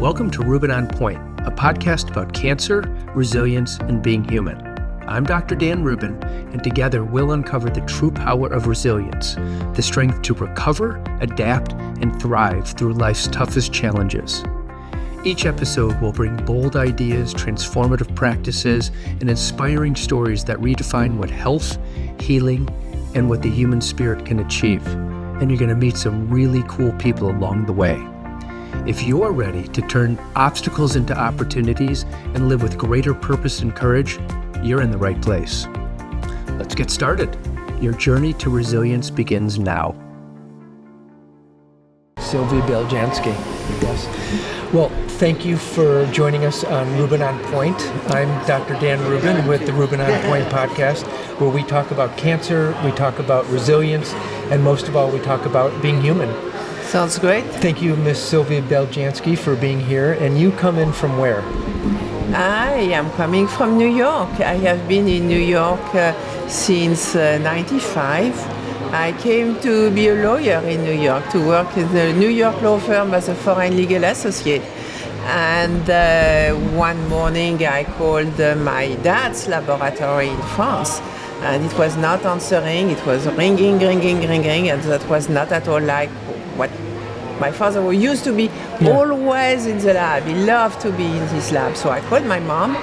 Welcome to Rubin on Point, a podcast about cancer, resilience, and being human. I'm Dr. Dan Rubin, and together we'll uncover the true power of resilience, the strength to recover, adapt, and thrive through life's toughest challenges. Each episode will bring bold ideas, transformative practices, and inspiring stories that redefine what health, healing, and what the human spirit can achieve. And you're going to meet some really cool people along the way. If you're ready to turn obstacles into opportunities and live with greater purpose and courage, you're in the right place. Let's get started. Your journey to resilience begins now. Sylvie Beljanski, yes. Well, thank you for joining us on Rubin on Point. I'm Dr. Dan Rubin with the Rubin on Point podcast, where we talk about cancer, we talk about resilience, and most of all, we talk about being human. Sounds great. Thank you, Miss Sylvie Beljanski, for being here. And you come in from where? I am coming from New York. I have been in New York since 95. I came to be a lawyer in New York, to work in the New York law firm as a foreign legal associate. And one morning I called my dad's laboratory in France, and it was not answering. It was ringing, and that was not at all like what my father used to be. Always in the lab. He loved to be in his lab. So I called my mom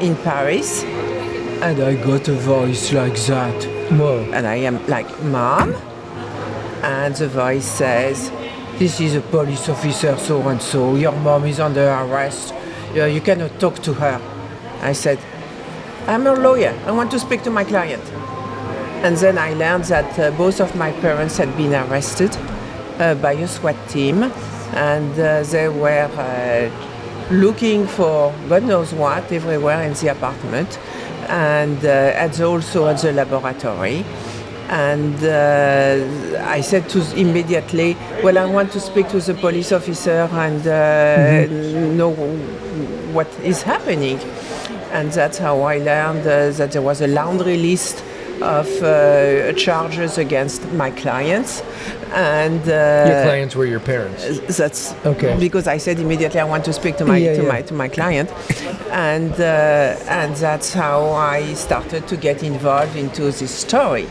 in Paris, and I got a voice like that. Whoa. And I am like, Mom? And the voice says, this is a police officer so-and-so. Your mom is under arrest. You cannot talk to her. I said, I'm a lawyer. I want to speak to my client. And then I learned that both of my parents had been arrested by a SWAT team. And they were looking for God knows what everywhere in the apartment. And also at the laboratory. And I said immediately, well, I want to speak to the police officer and know what is happening. And that's how I learned that there was a laundry list of charges against my clients. And your clients were your parents. That's okay. Because I said immediately I want to speak to my client, and that's how I started to get involved into this story.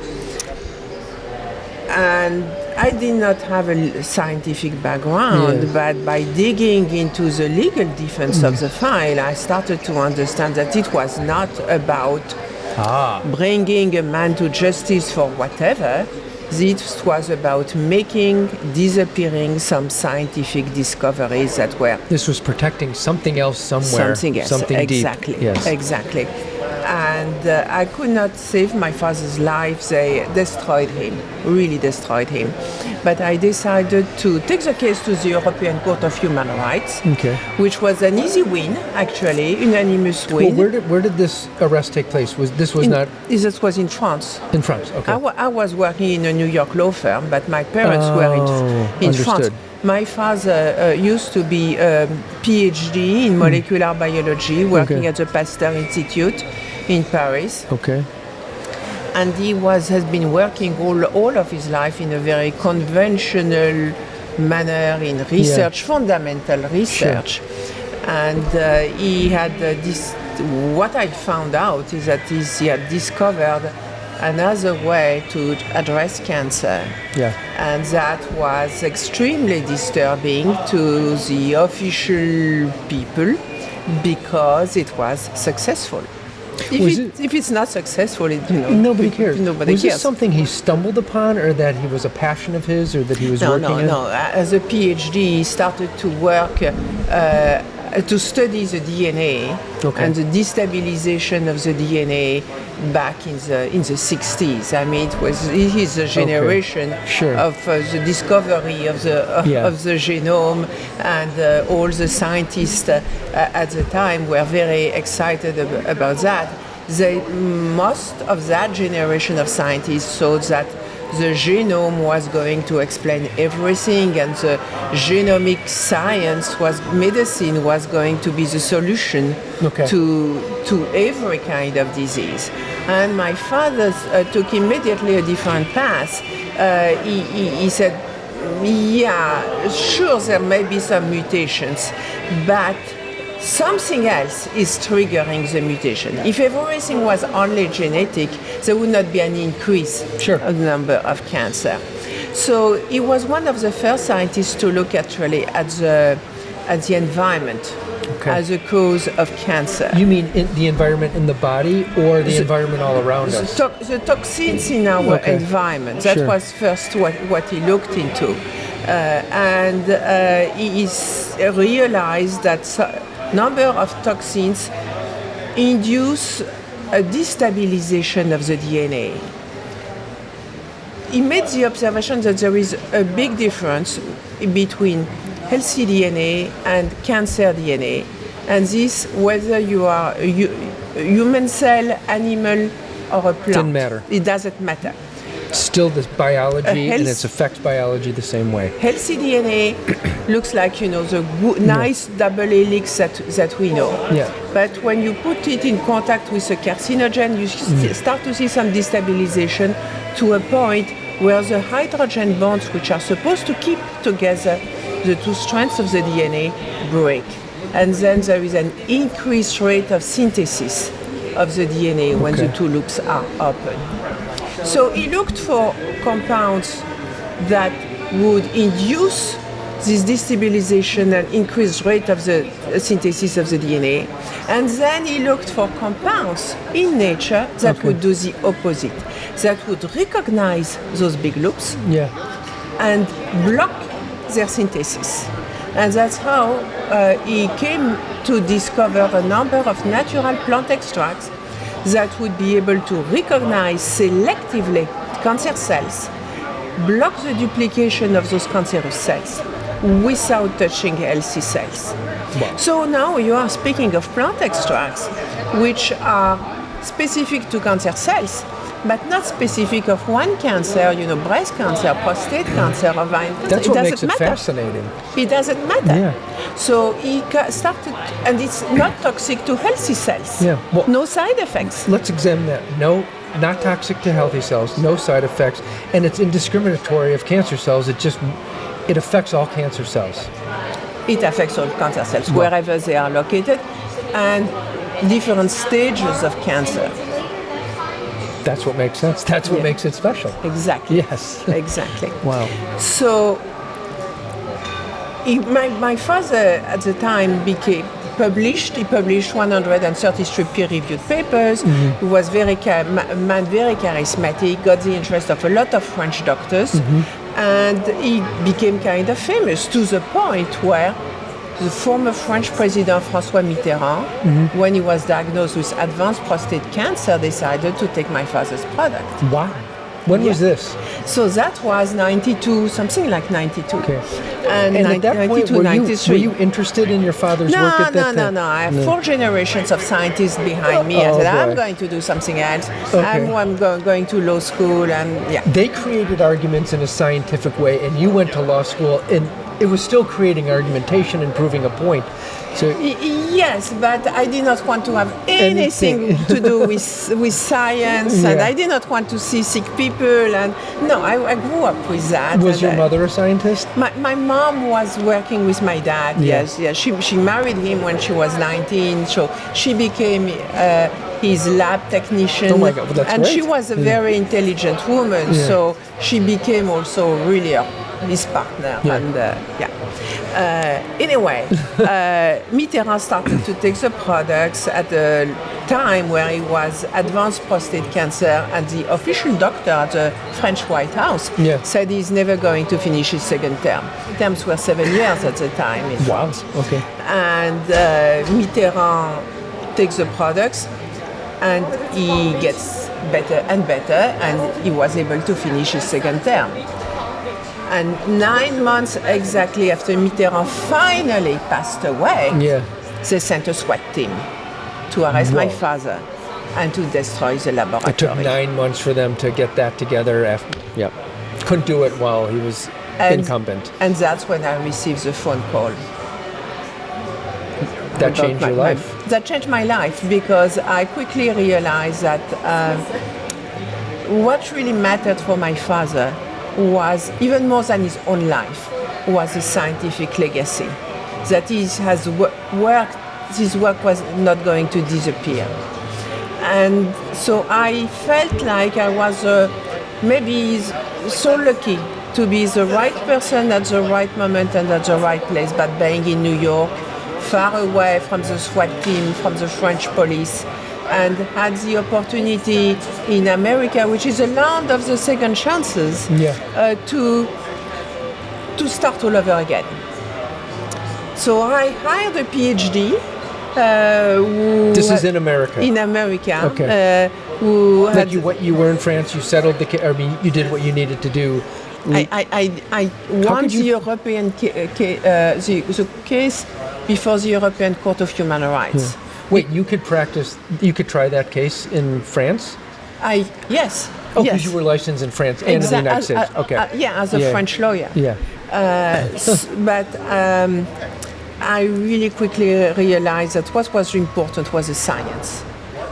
And I did not have a scientific background, but by digging into the legal defense of the file, I started to understand that it was not about bringing a man to justice for whatever. This was about disappearing some scientific discoveries that were... This was protecting something else somewhere. Something else, something exactly. Deep. Yes. Exactly. And I could not save my father's life. They destroyed him, really destroyed him. But I decided to take the case to the European Court of Human Rights, which was an easy win, actually, unanimous win. Well, where did this arrest take place? This was in France. In France, okay. I was working in a New York law firm, but my parents were in France. My father used to be a PhD in molecular biology, working at the Pasteur Institute in Paris. Okay. And he has been working all of his life in a very conventional manner in research, fundamental research. Sure. And he had what I found out is that he had discovered another way to address cancer. Yeah. And that was extremely disturbing to the official people because it was successessul. If it's not successful, nobody cares. Nobody was cares. This something he stumbled upon, or that he was a passion of his, or that he was working in? No. As a PhD, he started to work to study the DNA and the destabilization of the DNA back in the 60s. I mean, it is a generation of the discovery of the genome, and all the scientists at the time were very excited about that. Most of that generation of scientists thought that the genome was going to explain everything, and the genomic medicine was going to be the solution to every kind of disease. And my father took immediately a different path. He said, Yeah, sure, there may be some mutations, but something else is triggering the mutation. If everything was only genetic, there would not be any increase of the number of cancer. So he was one of the first scientists to look actually at the environment as a cause of cancer. You mean the environment in the body or the environment all around us? The toxins in our environment. That was first what he looked into. And he realized that number of toxins induce a destabilization of the DNA. He made the observation that there is a big difference between healthy DNA and cancer DNA, and this whether you are a human cell, animal, or a plant. Didn't matter. It doesn't matter. Still this biology and it affects biology the same way. Healthy DNA looks like, the nice double helix that we know. Yeah. But when you put it in contact with a carcinogen, you start to see some destabilization to a point where the hydrogen bonds, which are supposed to keep together the two strands of the DNA, break. And then there is an increased rate of synthesis of the DNA when the two loops are open. So he looked for compounds that would induce this destabilization and increased rate of the synthesis of the DNA. And then he looked for compounds in nature that would do the opposite, that would recognize those big loops and block their synthesis. And that's how he came to discover a number of natural plant extracts that would be able to recognize selectively cancer cells, block the duplication of those cancerous cells without touching healthy cells. Wow. So now you are speaking of plant extracts which are specific to cancer cells, but not specific of one cancer, breast cancer, prostate cancer, ovarian cancer. That's what makes it fascinating. It doesn't matter. Yeah. So he started, and it's not toxic to healthy cells. Yeah. Well, no side effects. Let's examine that. No, not toxic to healthy cells, no side effects, and it's indiscriminatory of cancer cells. It affects all cancer cells. It affects all cancer cells, wherever they are located, and different stages of cancer. That's what makes sense. That's what makes it special. Exactly. Yes. Exactly. Wow. So, my father at the time He published 133 peer-reviewed papers. He was very charismatic, got the interest of a lot of French doctors, and he became kind of famous to the point where the former French president François Mitterrand, when he was diagnosed with advanced prostate cancer, decided to take my father's product. Wow. When was this? So that was 92, something like 92. Okay. And at that 92, point, were 93. you interested in your father's work at that time? No. I have 4 generations of scientists behind me. I said, I'm going to do something else. I'm going to law school, and They created arguments in a scientific way, and you went to law school, and it was still creating argumentation and proving a point. So yes, but I did not want to have anything to do with science, and I did not want to see sick people. And no, I grew up with that. Was your mother a scientist? My mom was working with my dad. Yes. She married him when she was 19, so she became his lab technician. Oh my God, well, that's and great. She was a very intelligent woman, so she became also really his partner. And anyway, Mitterrand started to take the products at a time where he was advanced prostate cancer, and the official doctor at the French White House said he's never going to finish his second term. Terms were 7 years at the time in France. Okay. And Mitterrand takes the products, and he gets better and better, and he was able to finish his second term. And 9 months exactly after Mitterrand finally passed away, they sent a SWAT team to arrest my father and to destroy the laboratory. It took 9 months for them to get that together. Couldn't do it while he was incumbent. And that's when I received the phone call. That changed your life? That changed my life, because I quickly realized that what really mattered for my father was, even more than his own life, was a scientific legacy. That he has worked, this work was not going to disappear. And so I felt like I was maybe so lucky to be the right person at the right moment and at the right place, but being in New York, far away from the SWAT team, from the French police, and had the opportunity in America, which is a land of the second chances, to start all over again. So I hired a PhD. This is in America. In America. Okay. Who like had, you were in France, you settled you did what you needed to do. I won the European the case before the European Court of Human Rights. Yeah. Wait, you could try that case in France? Yes. Oh, because you were licensed in France and in the United States. Okay. As a French lawyer. Yeah. But I really quickly realized that what was important was the science,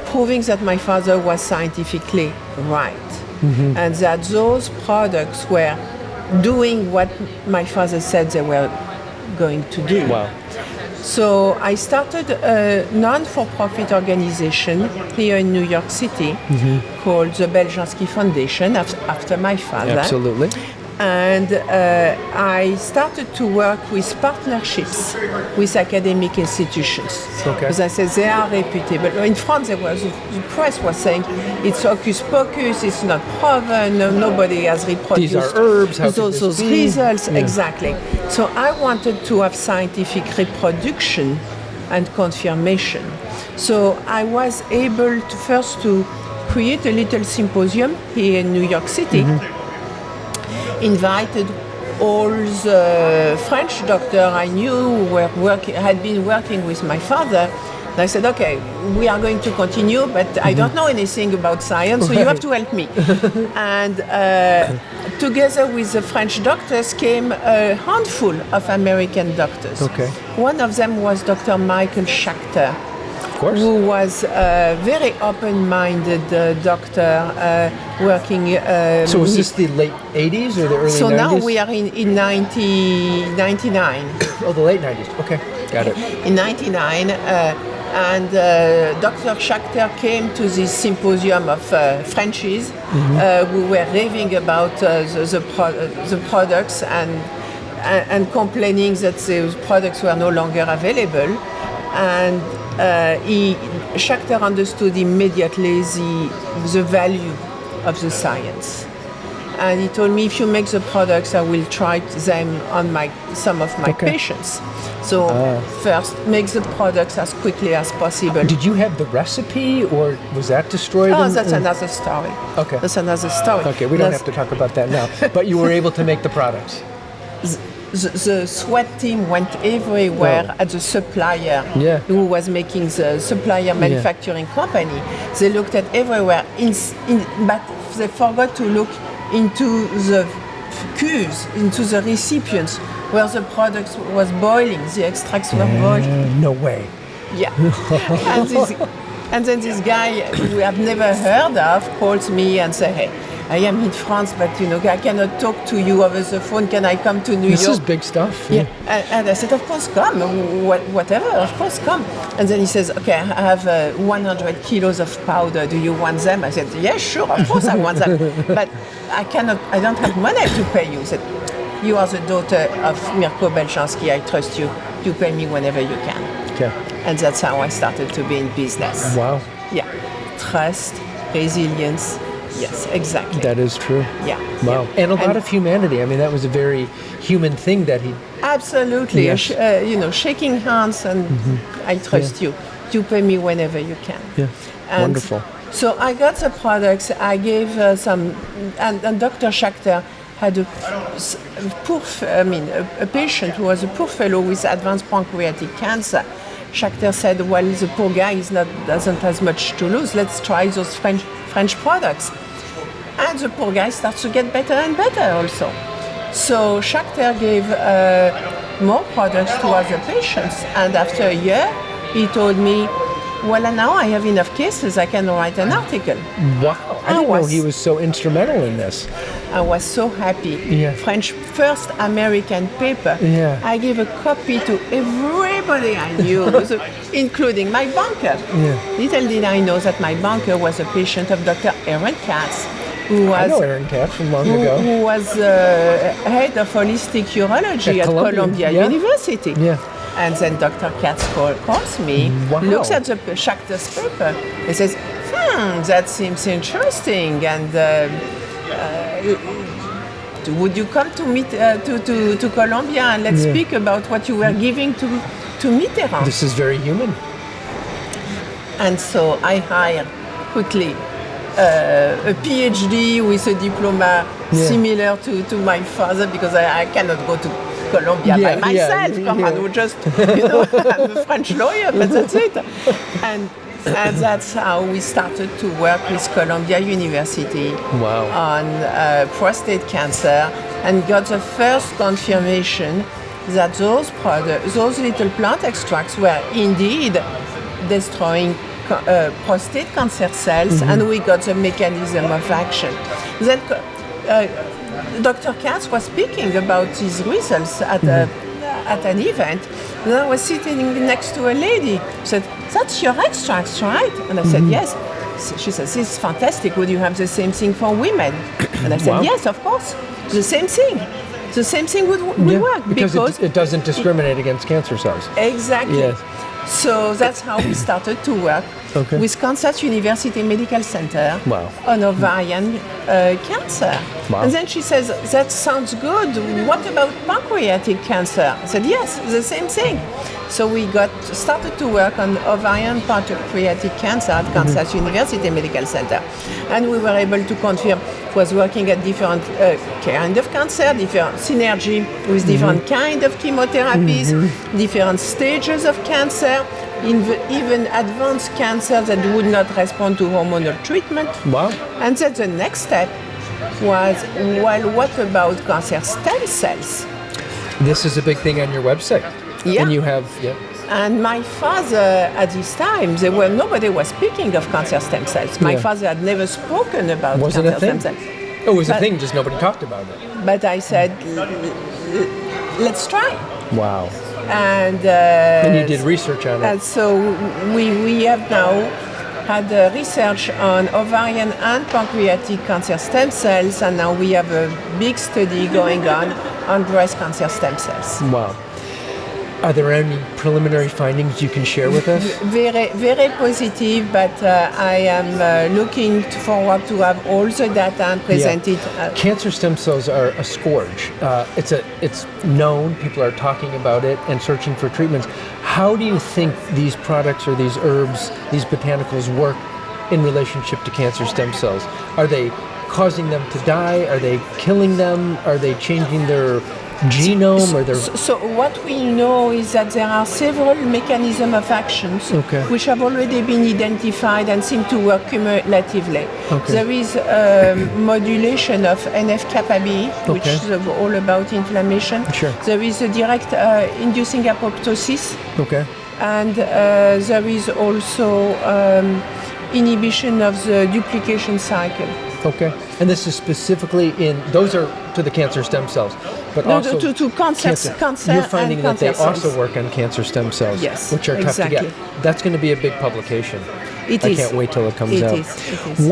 proving that my father was scientifically right, and that those products were doing what my father said they were going to do. Wow. So I started a non-for-profit organization here in New York City called the Beljanski Foundation, after my father. Absolutely. And I started to work with partnerships with academic institutions. Okay. Because I said they are reputable. In France, the press was saying it's hocus pocus, it's not proven, nobody has reproduced these are herbs, how those results. Yeah. Exactly. So I wanted to have scientific reproduction and confirmation. So I was able to first to create a little symposium here in New York City. Invited all the French doctors I knew who had been working with my father. And I said, okay, we are going to continue, but I don't know anything about science, so you have to help me. And together with the French doctors came a handful of American doctors. Okay. One of them was Dr. Michael Schachter, who was a very open-minded doctor working... so was this the late 80s or the early 90s? So now we are in 1999. Oh, the late 90s. Okay, got it. In 99, and Dr. Schachter came to this symposium of Frenchies who were raving about the products and complaining that the products were no longer available. And Schachter understood immediately the value of the science. And he told me, if you make the products, I will try them on some of my patients. So first, make the products as quickly as possible. Did you have the recipe, or was that destroyed? Oh, that's another story. Okay. That's another story. Okay, we don't have to talk about that now. But you were able to make the products. The SWAT team went everywhere at the supplier who was making the supplier manufacturing company. They looked at everywhere, but they forgot to look into the cuves, into the recipients where the product was boiling, the extracts were boiling. No way. Yeah. And then this guy who I've never heard of calls me and says, hey, I am in France, but I cannot talk to you over the phone. Can I come to New York? This is big stuff. Yeah. And I said, of course, come. Whatever, of course, come. And then he says, okay, I have 100 kilos of powder. Do you want them? I said, yes, sure, of course I want them. But I don't have money to pay you. He said, you are the daughter of Mirko Beljanski. I trust you. You pay me whenever you can. Okay. And that's how I started to be in business. Wow. Yeah. Trust, resilience. Yes, exactly. That is true. Yeah. Wow. Yeah. And a lot of humanity. I mean, that was a very human thing that he... Absolutely. Yes. Shaking hands and I trust you. You pay me whenever you can. Yeah. And wonderful. So I got the products. I gave some... And Dr. Schachter had a patient who was a poor fellow with advanced pancreatic cancer. Schachter said, well, the poor guy doesn't have much to lose. Let's try those French products. And the poor guy starts to get better and better also. So Schachter gave more products to other patients. And after a year, he told me, well, now I have enough cases, I can write an article. Wow. I didn't know he was so instrumental in this. I was so happy. Yeah. French first American paper. Yeah. I gave a copy to everybody I knew, including my banker. Yeah. Little did I know that my banker was a patient of Dr. Aaron Katz, who was I know Aaron Katz from long ago. who was head of holistic urology at Columbia University. Yeah. And then Dr. Katz calls me, Wow. looks at the Schachter's paper, and says, that seems interesting, and would you come to meet to Columbia and let's speak about what you were giving to Mitterrand? This is very human. And so I hired quickly a PhD with a diploma similar to my father, because I cannot go to Columbia by myself. Come on, just, I'm a French lawyer, but that's it. And that's how we started to work with Columbia University on prostate cancer, and got the first confirmation that those little plant extracts were indeed destroying prostate cancer cells, and we got the mechanism of action. Then Dr. Katz was speaking about these results at an event, and I was sitting next to a lady. Said, "That's your extracts, right?" And I said, "Yes." She said, "This is fantastic. Would you have the same thing for women?" And I said, "Yes, of course. The same thing. The same thing would work because it doesn't discriminate against cancer cells." Exactly. Yes. So that's how we started to work with Kansas University Medical Center on ovarian cancer. Wow. And then she says, "That sounds good. What about pancreatic cancer?" I said, "Yes, the same thing." So we started to work on ovarian pancreatic cancer at Kansas University Medical Center. And we were able to confirm it was working at different kind of cancer, different synergy with different kind of chemotherapies, different stages of cancer, even advanced cancer that would not respond to hormonal treatment. Wow. And then the next step was, well, what about cancer stem cells? This is a big thing on your website. Yeah. And you have, And my father, at this time, nobody was speaking of cancer stem cells. My father had never spoken about cancer stem cells. Oh, it was a thing, just nobody talked about it. But I said, let's try. Wow. And you did research on it. And so we have now had research on ovarian and pancreatic cancer stem cells, and now we have a big study going on breast cancer stem cells. Wow. Are there any preliminary findings you can share with us? Very, very positive, but I am looking forward to have all the data and present it. Cancer stem cells are a scourge. It's known, people are talking about it and searching for treatments. How do you think these products or these herbs, these botanicals work in relationship to cancer stem cells? Are they causing them to die? Are they killing them? Are they changing their genome or their... So what we know is that there are several mechanisms of actions which have already been identified and seem to work cumulatively. There is modulation of NF-kappa B, which is all about inflammation. There is a direct inducing apoptosis. And there is also inhibition of the duplication cycle. And this is specifically those are to the cancer stem cells, but also to cancer. You're finding that they cells. also work on cancer stem cells, which are tough to get. That's going to be a big publication. I can't wait till it comes out. It is.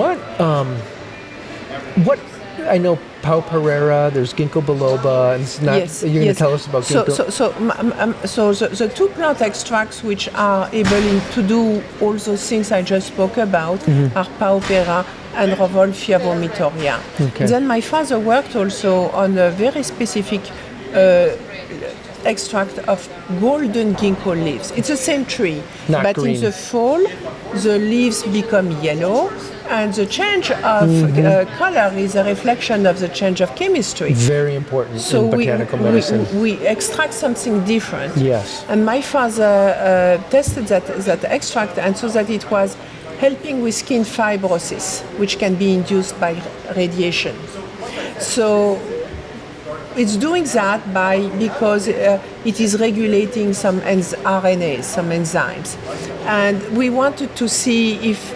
What I know, Pau Pereira, there's ginkgo biloba, and it's not, you're going to tell us about ginkgo. So the two plant extracts which are able to do all those things I just spoke about are Pau Pereira and Revolvia vomitoria. Then my father worked also on a very specific extract of golden ginkgo leaves. It's the same tree, but in the fall, the leaves become yellow, and the change of color is a reflection of the change of chemistry. Very important in botanical medicine. We extract something different. Yes. And my father tested that extract and saw that it was helping with skin fibrosis, which can be induced by radiation. So it's doing that because it is regulating some RNAs, some enzymes. And we wanted to see if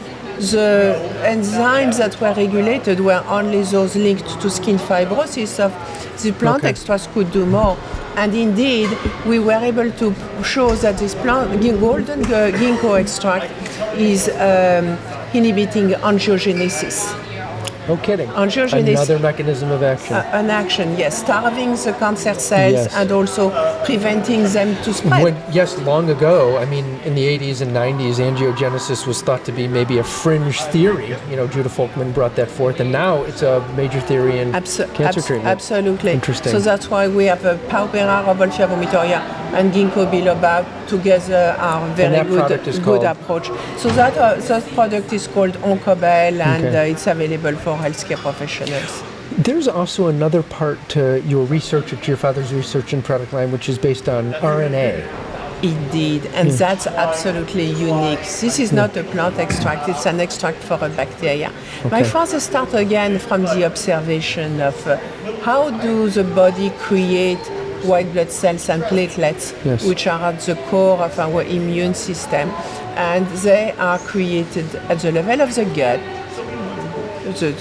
the enzymes that were regulated were only those linked to skin fibrosis, of the plant extracts could do more. And indeed, we were able to show that this golden ginkgo extract is inhibiting angiogenesis. No kidding. Angiogenesis, another mechanism of action. An action, yes, starving the cancer cells and also preventing them to spread. Long ago, I mean, in the 80s and 90s, angiogenesis was thought to be maybe a fringe theory. Judah Folkman brought that forth, and now it's a major theory in cancer treatment. Absolutely. Interesting. So that's why we have Paupera, Robelfia vomitoria, and ginkgo biloba together are very good approach. So that product is called Oncobel, and it's available for healthcare professionals. There's also another part to your research, to your father's research and product line, which is based on RNA. Indeed, and that's absolutely unique. This is not a plant extract, it's an extract for a bacteria. My father started again from the observation of how do the body create white blood cells and platelets, which are at the core of our immune system. And they are created at the level of the gut. The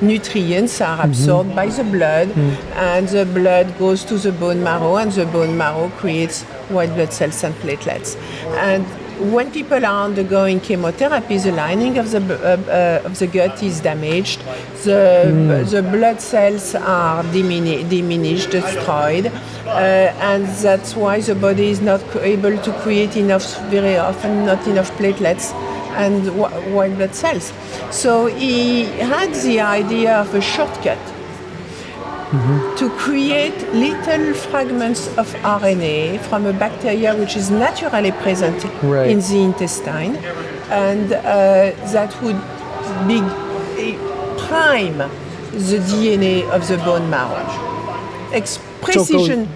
nutrients are absorbed by the blood, and the blood goes to the bone marrow, and the bone marrow creates white blood cells and platelets. And when people are undergoing chemotherapy, the lining of the gut is damaged. The blood cells are diminished, destroyed, and that's why the body is not able to create very often not enough platelets and white blood cells. So he had the idea of a shortcut to create little fragments of RNA from a bacteria which is naturally present in the intestine, and that would prime the DNA of the bone marrow. Precision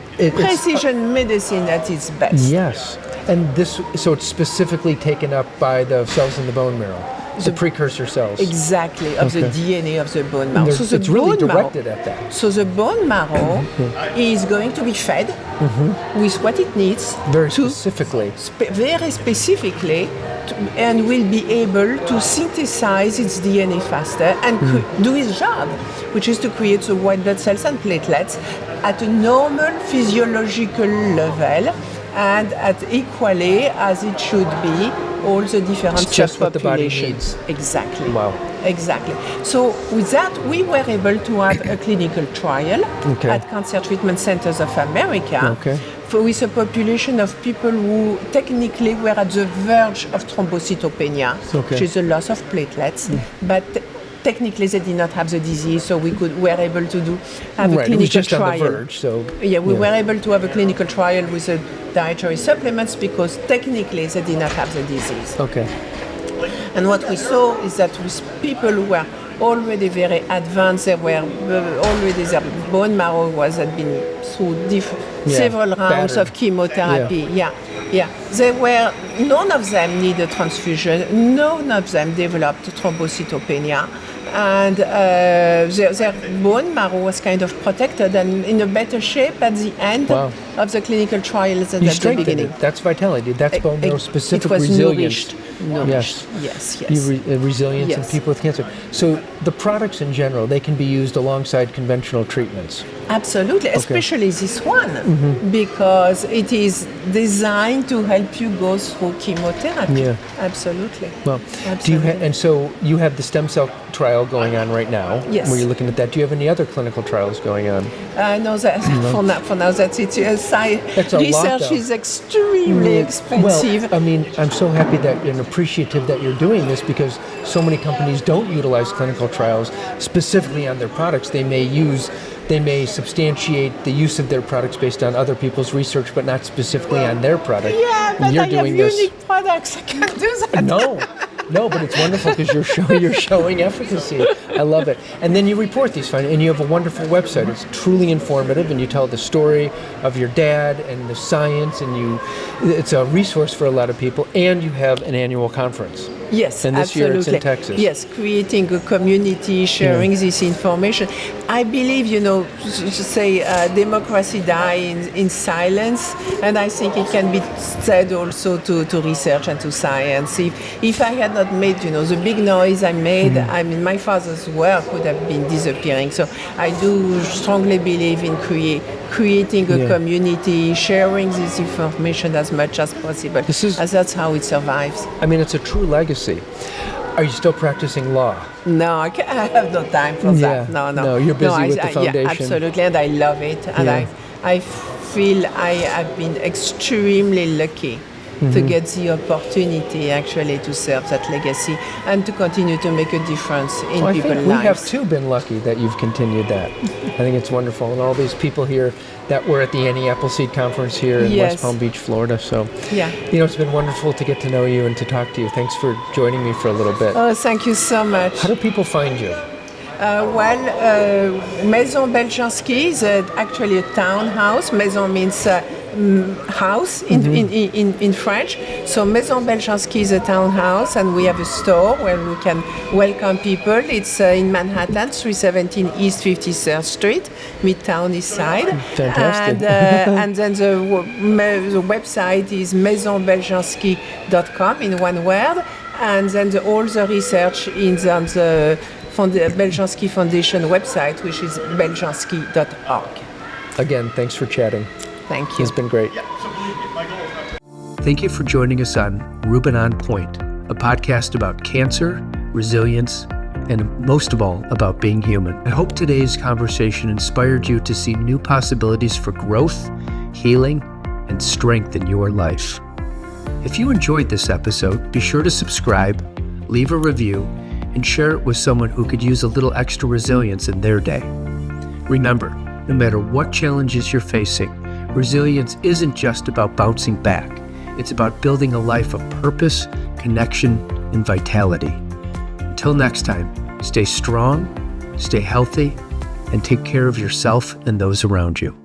medicine at its best. Yes. And so it's specifically taken up by the cells in the bone marrow, the precursor cells. Exactly, of the DNA of the bone marrow. So it's really directed at that. So the bone marrow is going to be fed with what it needs. Very specifically. Very specifically, and will be able to synthesize its DNA faster and do its job, which is to create the white blood cells and platelets at a normal physiological level, and at equally as it should be all the different it's just what the body needs. Exactly. Wow. Exactly. So with that, we were able to have a clinical trial at Cancer Treatment Centers of America with a population of people who technically were at the verge of thrombocytopenia, which is a loss of platelets, but technically they did not have the disease, so we were able to have a clinical trial. It was just on the verge, we were able to have a clinical trial with the dietary supplements because technically they did not have the disease. And what we saw is that with people who were already very advanced, they were already their bone marrow had been through several rounds of chemotherapy. None of them needed transfusion. None of them developed thrombocytopenia. And their bone marrow was kind of protected and in a better shape at the end of the clinical trials than at the beginning. That's vitality. That's bone marrow specific resilience. Nourished. Yes. Resilience in people with cancer. So the products in general, they can be used alongside conventional treatments. Absolutely, especially this one, because it is designed to help you go through chemotherapy. Absolutely. Well, and so you have the stem cell trial going on right now. Yes. Where you're looking at that. Do you have any other clinical trials going on? No, for now that's it. Research is extremely expensive. Well, I mean, I'm so happy and appreciative that you're doing this because so many companies don't utilize clinical trials specifically on their products. They may substantiate the use of their products based on other people's research, but not specifically on their product. Yeah, but I have unique products. I can't do that. No, but it's wonderful because you're showing efficacy. I love it. And then you report these findings, and you have a wonderful website. It's truly informative, and you tell the story of your dad and the science, and it's a resource for a lot of people. And you have an annual conference. Yes, And this absolutely. year it's in Texas. Yes, creating a community, sharing this information. I believe, democracy dies in silence, and I think it can be said also to research and to science. If I had not made, the big noise I made, my father's work would have been disappearing. So I do strongly believe in creating a community, sharing this information as much as possible, as that's how it survives. I mean, it's a true legacy. Are you still practicing law? No, I have no time for that. No, you're busy with the foundation. Yeah, absolutely, and I love it. And I feel I have been extremely lucky to get the opportunity actually to serve that legacy and to continue to make a difference in people's lives. I think we have too been lucky that you've continued that. I think it's wonderful. And all these people here that were at the Annie Appleseed Conference here in West Palm Beach, Florida. So, it's been wonderful to get to know you and to talk to you. Thanks for joining me for a little bit. Oh, thank you so much. How do people find you? Maison Beljanski is actually a townhouse. Maison means house in French. So Maison Beljanski is a townhouse, and we have a store where we can welcome people. It's in Manhattan, 317 East 53rd Street, Midtown East Side. Fantastic. And then the website is maisonbeljanski.com in one word. And then all the research is on the Beljanski Foundation website, which is beljanski.org. Again, thanks for chatting. Thank you. It's been great. Thank you for joining us on Rubin on Point, a podcast about cancer, resilience, and most of all, about being human. I hope today's conversation inspired you to see new possibilities for growth, healing, and strength in your life. If you enjoyed this episode, be sure to subscribe, leave a review, and share it with someone who could use a little extra resilience in their day. Remember, no matter what challenges you're facing, resilience isn't just about bouncing back. It's about building a life of purpose, connection, and vitality. Until next time, stay strong, stay healthy, and take care of yourself and those around you.